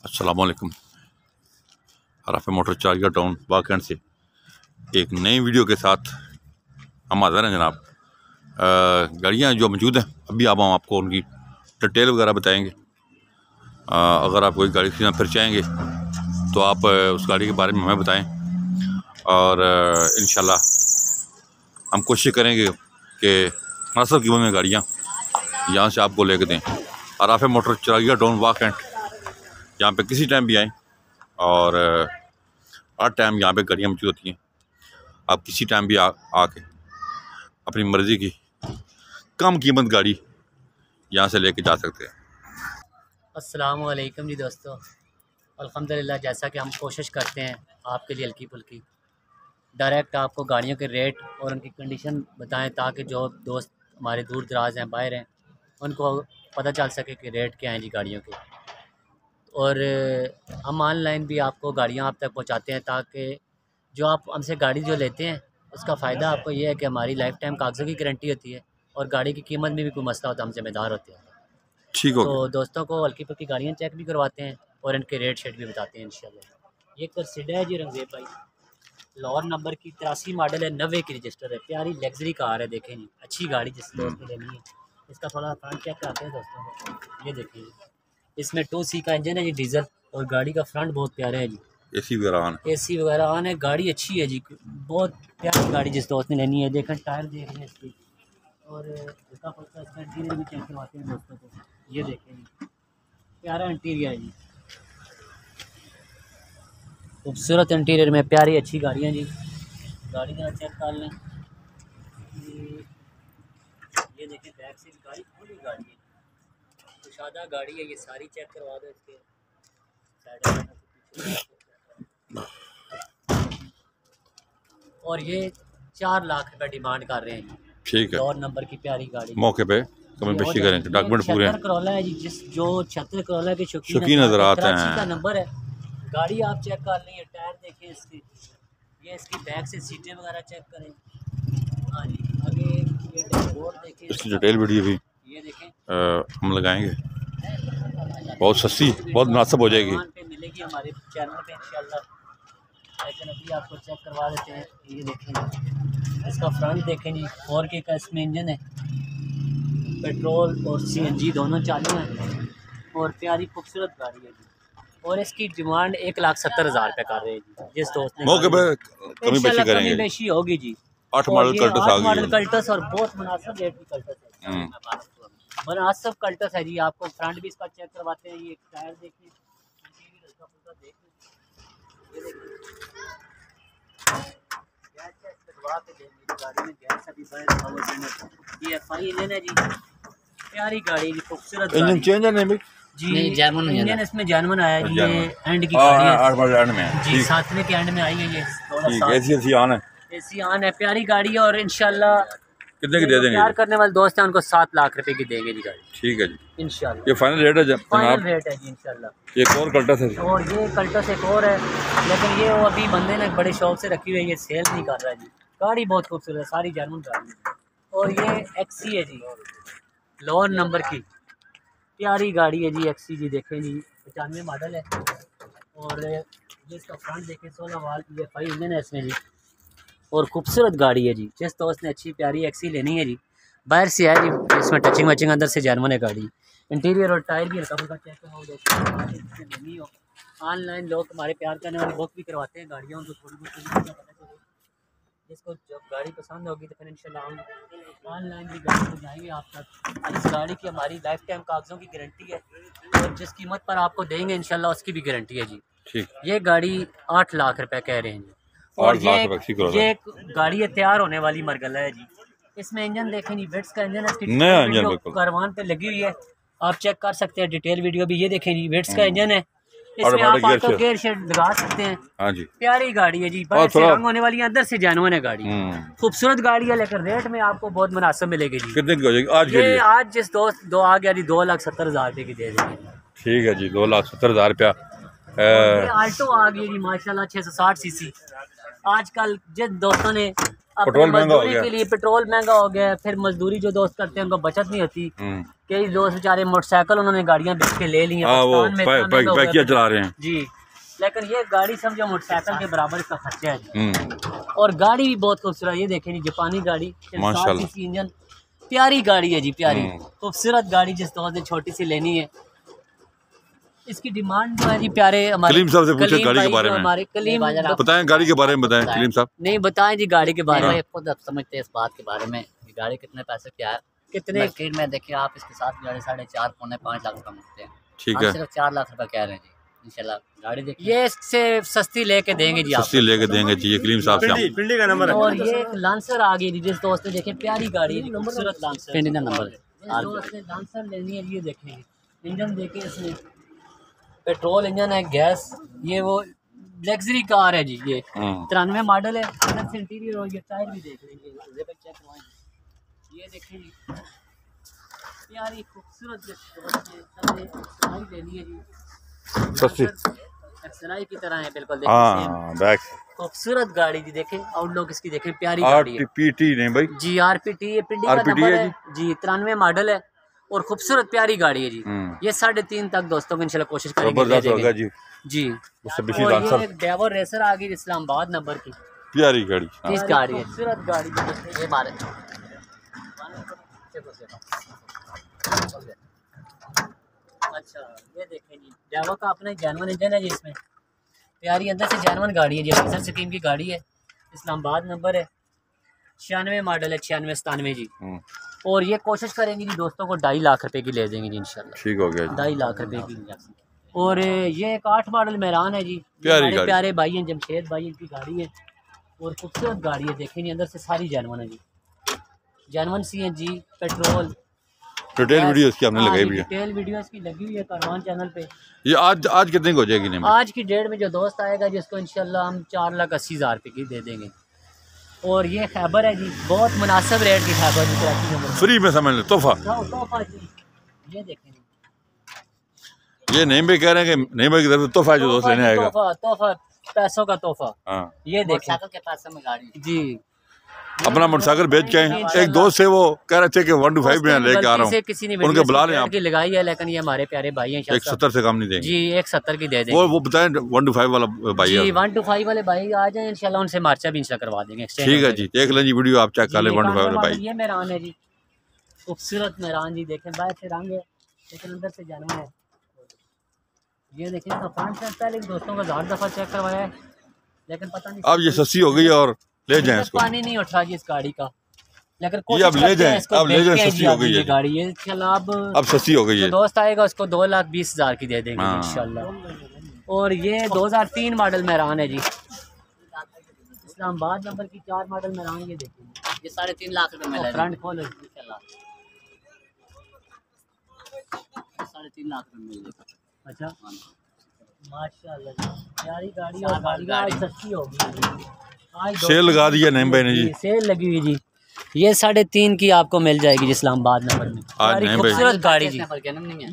अस्सलाम वालेकुम। हराफे motor चारिया town वाकैंड से एक नई वीडियो के साथ हम हाज़िर हैं जनाब। गाड़ियाँ जो मौजूद हैं अभी अब हम आपको उनकी डिटेल वगैरह बताएंगे। अगर आप कोई गाड़ी खरीदना फिर चाहेंगे तो आप उस गाड़ी के बारे में हमें बताएं और इंशाल्लाह हम कोशिश करेंगे कि मुनासिब कीमत में गाड़ियाँ यहाँ से आपको लेकर दें। हराफे मोटर चारिया टाउन वाकैंड, यहाँ पे किसी टाइम भी आएँ और हर टाइम यहाँ पे गाड़ियाँ मौजूद होती हैं। आप किसी टाइम भी आके अपनी मर्ज़ी की कम कीमत गाड़ी यहाँ से लेके जा सकते हैं। अस्सलाम वालेकुम जी दोस्तों, अल्हम्दुलिल्लाह जैसा कि हम कोशिश करते हैं आपके लिए हल्की फुल्की डायरेक्ट आपको गाड़ियों के रेट और उनकी कंडीशन बताएं ताकि जो दोस्त हमारे दूर दराज हैं, बाहर हैं, उनको पता चल सके कि रेट क्या हैं जी गाड़ियों के। और हम ऑनलाइन भी आपको गाड़ियाँ आप तक पहुँचाते हैं ताकि जो आप हमसे गाड़ी जो लेते हैं उसका फ़ायदा आपको ये है कि हमारी लाइफ टाइम कागज़ों की गारंटी होती है और गाड़ी की कीमत में भी कोई मसला होता है हम जिम्मेदार होते हैं। ठीक हो तो दोस्तों को हल्की फुल्की गाड़ियाँ चेक भी करवाते हैं और इनके रेट शेट भी बताते हैं इंशाल्लाह। ये कर्सिडा है जी रंगजेब भाई, लाहौर नंबर की 83 मॉडल है, 90 की रजिस्टर है, प्यारी लग्जरी कार है। देखें जी, अच्छी गाड़ी जिस दोस्त ने लेनी है। इसका थोड़ा फ्रंट चेक कराते हैं दोस्तों को। ये देखिए इसमें 2C का इंजन है जी, डीजल, और गाड़ी का फ्रंट बहुत प्यारा है जी। एसी वगैरह ऑन है, गाड़ी अच्छी है जी, बहुत प्यारी गाड़ी जिस दोस्त ने लेनी है। देखें टायर देख रहे हैं इसकी, और इसका इंटीरियर भी चेक करवाते हैं दोस्तों को। ये देखें जी, प्यारा इंटीरियर है जी, खूबसूरत इंटीरियर में प्यारी अच्छी गाड़ियाँ जी। गाड़ी का चेक कर लें। ये देखें बैक से गाड़ी खुली गाड़ी है, कुशादा गाड़ी है, ये सारी चेक करवा दो इसके साइड। और ये 4 लाख रुपए डिमांड कर रहे हैं। ठीक है, और नंबर की प्यारी गाड़ी, मौके पे कमी पेशी करें, डॉक्यूमेंट पूरे हैं। करोला है जी, जो 76 करोला के शौकीन नजर आते हैं। का नंबर है। गाड़ी आप चेक कर लें, टायर देखें इसके, ये इसकी बैक से सीटें वगैरह चेक करें। हाँ जी, आगे ये डैशबोर्ड देखें, इसकी डिटेल वीडियो भी ये देखें हम लगाएंगे। बहुत सस्ती, बहुत मुनासिब हो जाएगी, पे मिलेगी हमारे चैनल पे इंशाल्लाह। लेकिन अभी आपको चेक करवा देते हैं। ये देखें इसका फ्रंट देखें जी, 4K का इसमें इंजन है, पेट्रोल और CNG दोनों चालू हैं, और प्यारी खूबसूरत गाड़ी है जी। और इसकी डिमांड 1,70,000 रुपये कर रहे हैं जी। जिस दोस्त ने मौके पे कमी पेशी करेंगे, कमी पेशी होगी जी। 8 मॉडल कल्टस आ गई है। कल्टस और बहुत मुनासिब रेट की कल्टस है, मुनासिब कल्टस है जी। आपको फ्रंट भी इसका चेक करवाते हैं। ये टायर देखिए, प्यारी गाड़ी जी, खूबसूरत इंजन चेंज है नहीं जी, इंजन इसमें जर्मन आया जी। ये एंड की गाड़ी है, 8 मॉडल एंड में जी, 7वें के एंड में आई है। ये एसी ऑन है, एसी ऑन है, प्यारी गाड़ी है। और इंशाल्लाह कितने की दे देंगे? प्यार करने वाले दोस्त हैं उनको 7 लाख रुपए की देंगे जी गाड़ी। ठीक है जी, इंशाल्लाह ये फाइनल रेट है, फाइनल रेट है जी इंशाल्लाह। एक और कल्टस है और ये कल्टस एक और है, लेकिन ये वो अभी बंदे ने बड़े शौक से रखी हुई है, ये सेल नहीं कर रहा है जी। गाड़ी बहुत खूबसूरत है, सारी जर्मन गाड़ी है। और ये XC है जी, लाहौर नंबर की प्यारी गाड़ी है जी, XC जी। देखें जी, 95 मॉडल है, और जिसका फ्रंट देखें 16 वाल EFI इंजन है इसमें जी, और खूबसूरत गाड़ी है जी। जिस दोस्त ने अच्छी प्यारी XC लेनी है जी, बाहर से है जी, इसमें टचिंग वचिंग अंदर से जर्मन है गाड़ी। इंटीरियर और टायर भी हल्का फुल्का चेक करवाओ। ऑनलाइन लोग हमारे प्यार करने वाले बुक भी करवाते हैं गाड़ियों को, थोड़ी बहुत पता चले। जिसको जब गाड़ी पसंद होगी तो फिर इंशाल्लाह हम ऑनलाइन भी गाड़ी को जाएंगे आप तक। इस गाड़ी की हमारी लाइफ टाइम कागज़ों की गारंटी है, और जिस कीमत पर आपको देंगे इंशाल्लाह उसकी भी गारंटी है जी। ठीक, ये गाड़ी 8 लाख रुपए कह रहे हैं जी। और ये गाड़ी है तैयार होने वाली मरगला है जी। इसमें इंजन देखें जी, वेट्स का इंजन है, इसकी नया इंजन कारवान पे लगी हुई है, आप चेक कर सकते हैं डिटेल वीडियो भी। ये देखें जी, वेट्स का इंजन है, इसमें आप ऑटो गियर शेड लगा सकते हैं। हाँ जी, प्यारी गाड़ी है जी, बाहर से रंग होने वाली है, अंदर से जेन्युइन है गाड़ी। खूबसूरत गाड़ी है, लेकिन रेट में आपको बहुत मुनासिब मिलेगी जी। कितने की हो जाएगी आज के लिए? आज जिस दोस्त दो आ गया जी, 2,70,000 रुपये की दे देंगे। ठीक है जी, 2,70,000 रुपया। आल्टो आ गई जी माशाल्लाह, 660cc। आजकल जिन दोस्तों ने पेट्रोल महंगा हो गया के लिए पेट्रोल महंगा हो गया, फिर मजदूरी जो दोस्त करते हैं उनको बचत नहीं होती, कई दोस्त बेचारे मोटरसाइकिल उन्होंने गाड़ियाँ बेच के ले ली हैं, वो पाकिस्तान में पैकिया चला रहे हैं जी, लेकिन ये गाड़ी समझो मोटरसाइकिल के बराबर इसका खर्चा है जी। और गाड़ी भी बहुत खूबसूरत, ये देखें जी जापानी गाड़ी, माशाल्लाह इंजन, प्यारी गाड़ी है जी, प्यारी खूबसूरत गाड़ी। जिस दोस्त ने छोटी सी लेनी है, इसकी डिमांड जो है जी प्यारे हमारे कलीम साहब से पूछे गाड़ी के बारे में, हमारे कलीम बताएं गाड़ी के बारे में, बताएं कलीम साहब। नहीं बताएं जी गाड़ी के बारे में, खुद आप समझते हैं इस बात के बारे में कि गाड़ी कितने पैसे क्या है। कितने मार्केट में देखिए आप इसके साथ गाड़ी 4.5 पौने 5 लाख रुपए मिलते हैं, ठीक है, सिर्फ 4 लाख रुपए कह रहे हैं जी। इंशाल्लाह गाड़ी देखिए, ये इससे सस्ती लेके देंगे जी, सस्ती लेके देंगे जी। ये कलीम साहब से पिंडी का नंबर है। और ये एक लांसर आ गई जी, जिस दोस्त ने देखे प्यारी गाड़ी है, खूबसूरत लांसर, पिंडी का नंबर है। जिस दोस्त ने लांसर लेनी है ये देखें, इंजन देखे इसमें, पेट्रोल इंजन है, गैस, ये वो लग्जरी कार है जी। ये 93 मॉडल है, अंदर से इंटीरियर और ये टायर भी देख लेंगे, चेक करवाएंगे। ये देखें जी प्यारी खूबसूरत लेनी है जी, सस्ती एक्सराई की तरह है बिल्कुल। बैक खूबसूरत गाड़ी जी, देखें आउटलुक इसकी, देखें प्यारी गाड़ी है। आरपीटी नहीं भाई जी, आरपीटी, ये पिंडी का नंबर है जी, 93 मॉडल है और खूबसूरत प्यारी गाड़ी है जी। ये 3.5 तक दोस्तों को इंशाल्लाह कोशिश करेंगे जी। जी और ये एक डेवर रेसर आ गई इस्लामाबाद नंबर की, प्यारी गाड़ी, इस गाड़ी है खूबसूरत गाड़ी। ये बात अच्छा ये देखें जी, डेवर का अपना जैनवन इंजन है जी, इसमें प्यारी अंदर से जैनवन गाड़ी है जी, अफसर स्कीम की गाड़ी है, इस्लामाबाद नंबर है, 96 मॉडल है, 96-97 जी। और ये कोशिश करेंगे जी दोस्तों को 2.5 लाख रुपए की ले देंगे जी इंशाल्लाह, ठीक हो गया, 2.5 लाख रुपए की। और ये एक 8 मॉडल मेहरान है जी, प्यारे भाई हैं, जमशेद भाई इनकी गाड़ी है और खूबसूरत गाड़ी है, देखें जी अंदर से सारी जैनवन है जी, जैनवन CNG पेट्रोल। डिटेल वीडियो इसकी हमने लगाई हुई है, डिटेल वीडियो इसकी लगी हुई है कारवान चैनल पे। ये आज कितने की हो जाएगी? नहीं आज की डेट में जो दोस्त आएगा जिसको इंशाल्लाह हम 4,80,000 रुपये की दे देंगे। और ये खैबर है जी, बहुत मुनासिब रेट की खैबर जी, कराची में फ्री में समझ लो, तोहफा जी। ये देखें ये नहीं भी कह रहे हैं कि नहीं भाई की तरफ तोहफा जो दोस्त लेने आएगा, तोहफा पैसों का तोहफा। ये देखें के पैसे में गाड़ी जी, अपना मोटरसाइकिल बेच के एक दोस्त से वो कह रहे थे कि 1 to 5 में लेके आ रहा हूँ, किसी ने उनके बुला लें आप, की लगाई है, लेकिन ये हमारे प्यारे भाई हैं, 170 से कम नहीं देंगे जी, 170 की दे देंगे। वो बताएं 1 to 5 वाला भाई जी, 1 to 5 वाले भाई आ जाए इंशाल्लाह, उनसे मार्चा भी इंशाल्लाह करवा देंगे। ठीक है जी, देख लें जी वीडियो, आप चेक कर लें 1 to 5 वाले भाई। ये मेहरान है जी, खूबसूरत मेहरान जी, देखें बाहर से रंग है लेकिन अंदर से जानवर है। ये देखें इसका फ्रंट सेट पहले दोस्तों का 1000 दफ़ा चेक करवाया है, लेकिन पता नहीं अब ये सस्ती हो गई और ले जाएं इसको, पानी नहीं उठ रहा जी इस गाड़ी का, लेकिन ये अब ले जाएं, अब ले जाएं, सस्ती हो गई है गाड़ी ये इंशाल्लाह। अब सस्ती हो गई है, दोस्त आएगा उसको 2,20,000 की दे देंगे इंशाल्लाह। और ये 2003 मॉडल मेहरान है जी, इस्लामाबाद नंबर की 4 मॉडल मेहरान। ये देखिए ये 3.5 लाख रुपए में फ्रंट खोलो इंशाल्लाह, 3.5 लाख रुपए मिल जाएगा। अच्छा माशाल्लाह प्यारी गाड़ी, और गाड़ी आज सस्ती होगी, आज सेल लगा दिया नईम भाई ने जी, सेल लगी हुई जी। ये 3.5 की आपको मिल जाएगी जी इस्लामाबाद नंबर में, खूबसूरत गाड़ी जी।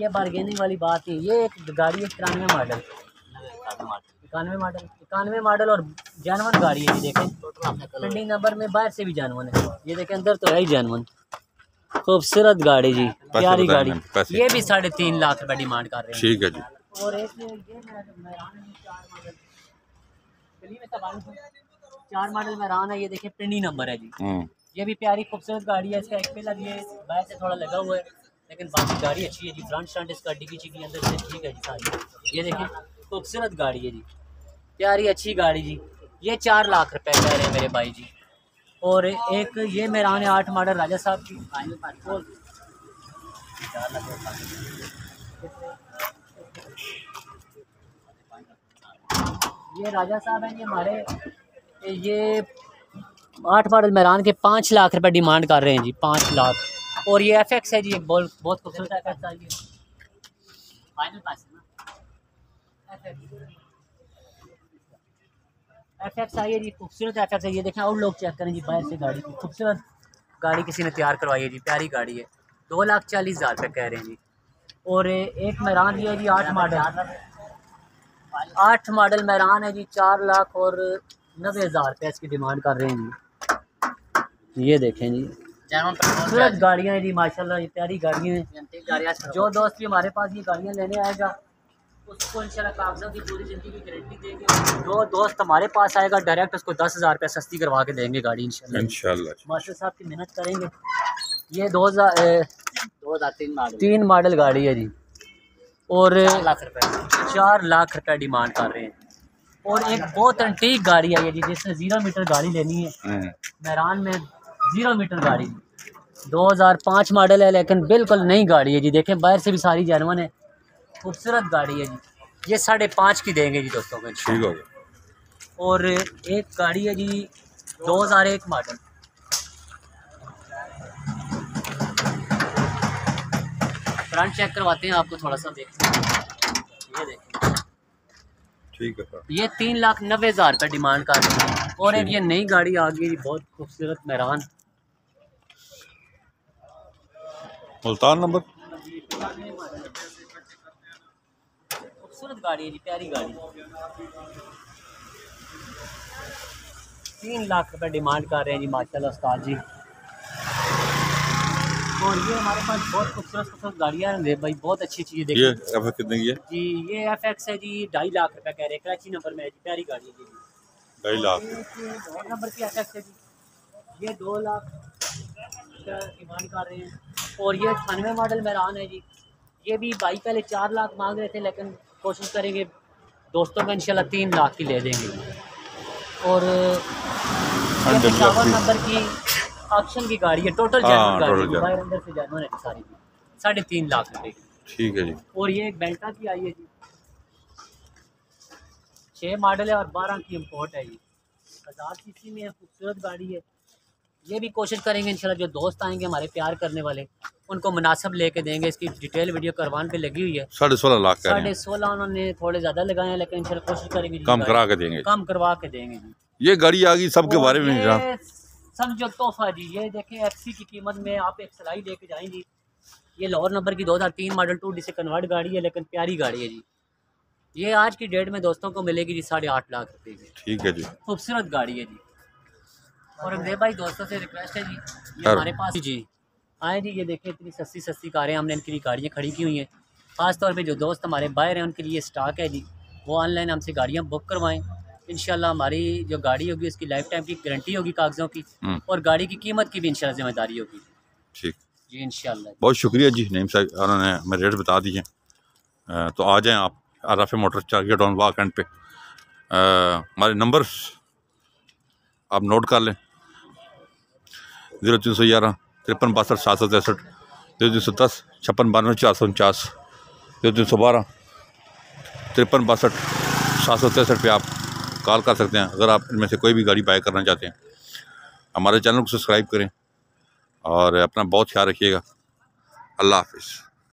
ये बार्गेनिंग वाली बात है। ये एक गाड़ी है 93 मॉडल, 91 मॉडल और जानवन गाड़ी है जी। देखें पिंडी नंबर में बाहर से भी जानवन है, ये देखें अंदर तो है ही जानवन। खूबसूरत गाड़ी जी, प्यारी गाड़ी। ये भी 3.5 लाख रुपए डिमांड कर रहे हैं। ठीक है जी। और एक ये मेहरान 4 मॉडल मेहरान है, ये देखें पिंडी नंबर है जी। ये भी प्यारी खूबसूरत गाड़ी है। इसका एक पिलर ये बाहर से थोड़ा लगा हुआ है, लेकिन बाकी गाड़ी अच्छी है जी। फ्रंट स्टंट इसका डिग्गी चिग्गी अंदर से ठीक है जी सारी। ये देखें खूबसूरत गाड़ी है जी, प्यारी अच्छी गाड़ी जी। ये 4 लाख रुपए कह रहे हैं मेरे भाई जी। और एक ये मेहरान है 8 मॉडल राजा साहब की। ये राजा साहब हैं, ये हमारे ये 8 मॉडल मेहरान के 5 लाख रुपए डिमांड कर रहे हैं जी, 5 लाख। और ये FX है जी, एक बहुत खूबसूरत FX आई है। फाइनल पास है ना, FX आई है जी, खूबसूरत FX है। ये देखें और लोग चेक करें जी, बाहर से गाड़ी की खूबसूरत गाड़ी किसी ने तैयार करवाई है जी, प्यारी गाड़ी है। 2,40,000 रुपये कह रहे हैं जी। और एक मेहरान भी है जी 8 मॉडल मेहरान है जी, 4,90,000 रुपये इसकी डिमांड कर रहे हैं जी। ये देखें जी, जर्मन पेट्रोल खूबसूरत गाड़ियाँ हैं जी माशाल्लाह, ये प्यारी गाड़ियाँ हैं। एंटीक गाड़ियाँ जो दोस्त भी हमारे पास ये गाड़ियाँ लेने आएगा उसको इंशाल्लाह कागज़ों की पूरी ज़िंदगी की गारंटी देंगे। जो दोस्त हमारे पास आएगा डायरेक्ट उसको 10,000 रुपये सस्ती करवा के देंगे गाड़ी इंशाल्लाह। इंशाल्लाह मास्टर साहब की मेहनत करेंगे। ये 2003 मॉडल गाड़ी है जी और 4 लाख रुपए 4 लाख रुपये डिमांड कर रहे हैं। और एक बहुत एंटीक गाड़ी है ये जी, जिसने 0 मीटर गाड़ी लेनी है मैरान में, 0 मीटर गाड़ी 2005 मॉडल है लेकिन बिल्कुल नई गाड़ी है जी। देखें बाहर से भी सारी जेन्युइन है, खूबसूरत गाड़ी है जी। ये 5.5 की देंगे जी दोस्तों को। ठीक हो गया। और एक गाड़ी है जी 2001 मॉडल, फ्रंट चेक करवाते हैं आपको थोड़ा सा देखते हैं। ये देखें, ठीक है सर। ये 3,90,000 रुपये डिमांड कर रहे हैं। और एक ये नई गाड़ी आ गई बहुत खूबसूरत मैरान, मुल्तान नंबर। खूबसूरत गाड़ी है जी, प्यारी गाड़ी। 3 लाख रुपये डिमांड कर रहे हैं जी माशाल्लाह उस्ताद जी। और ये हमारे पास बहुत खूबसूरत गाड़ियाँ हैं भाई, बहुत अच्छी चीज़ ये देखिए FX कितने की है? जी। ये FX है जी, 2.5 लाख रुपये कह रहे हैं, कराची नंबर में है जी, प्यारी गाड़ी है जी। 2.5 लाख। और नंबर की FX है जी, ये 2 लाख का डिमांड कर रहे हैं। और ये 98 मॉडल मैरान है जी। ये भी भाई पहले 4 लाख मांग रहे थे लेकिन कोशिश करेंगे दोस्तों का इंशाल्लाह 3 लाख की ले देंगे। और 55 नंबर की ऑप्शन की गाड़ी है, टोटल जेन्युइन गाड़ी है, बाहर अंदर से जेन्युइन है सारी, 3.5 लाख रुपए की। ठीक है जी। और ये एक बेल्टा की आई है जी, 6 मॉडल है और 12 की इम्पोर्ट है जी, 1000 सीसी में है, खूबसूरत गाड़ी है। ये भी कोशिश करेंगे इंशाल्लाह जो दोस्त आएंगे हमारे प्यार करने वाले उनको मुनासिब लेके देंगे। इसकी डिटेल वीडियो करवान पे लगी हुई है, 16.5 लाख का है। 16.5 उन्होंने थोड़े ज़्यादा लगाए हैं लेकिन इंशाल्लाह कोशिश करेंगे जी कम करा के देंगे। कम करवा के देंगे जी। ये गाड़ी आ गई सबके और बारे में ये जनाब। समझो तोहफा जी, ये देखें FC की कीमत में आप एक सलाई लेके जाएंगी। ये लाहौर नंबर की 2003 मॉडल 2D से कन्वर्ट गाड़ी है लेकिन प्यारी गाड़ी है जी। ये आज की डेट में दोस्तों को मिलेगी जी 8.5 लाख रुपए की, ठीक है जी। खूबसूरत गाड़ी है जी। और अमदे भाई दोस्तों से रिक्वेस्ट है जी, ये हमारे पास जी आए जी, ये देखें इतनी सस्ती कारें हमने इनके लिए गाड़ियाँ खड़ी की हुई हैं। ख़ासतौर पे जो दोस्त हमारे बाहर हैं उनके लिए स्टॉक है जी, वो ऑनलाइन हमसे गाड़ियाँ बुक करवाएं। इंशाल्लाह हमारी जो गाड़ी होगी उसकी लाइफ टाइम की गारंटी होगी कागज़ों की, और गाड़ी की कीमत की भी इंशाल्लाह जिम्मेदारी होगी। ठीक जी इंशाल्लाह। बहुत शुक्रिया जी नईम साहब, उन्होंने हमें रेट बता दिए। तो आ जाएं आप आराफे मोटर चारगे टाउन वाक एंड पे। हमारे नंबर आप नोट कर लें, 0311 53 62 763, 0310 56 92 449, 0312 53 62 763 पे आप कॉल कर सकते हैं अगर आप इनमें से कोई भी गाड़ी बाय करना चाहते हैं। हमारे चैनल को सब्सक्राइब करें और अपना बहुत ख्याल रखिएगा। अल्लाह हाफिज़।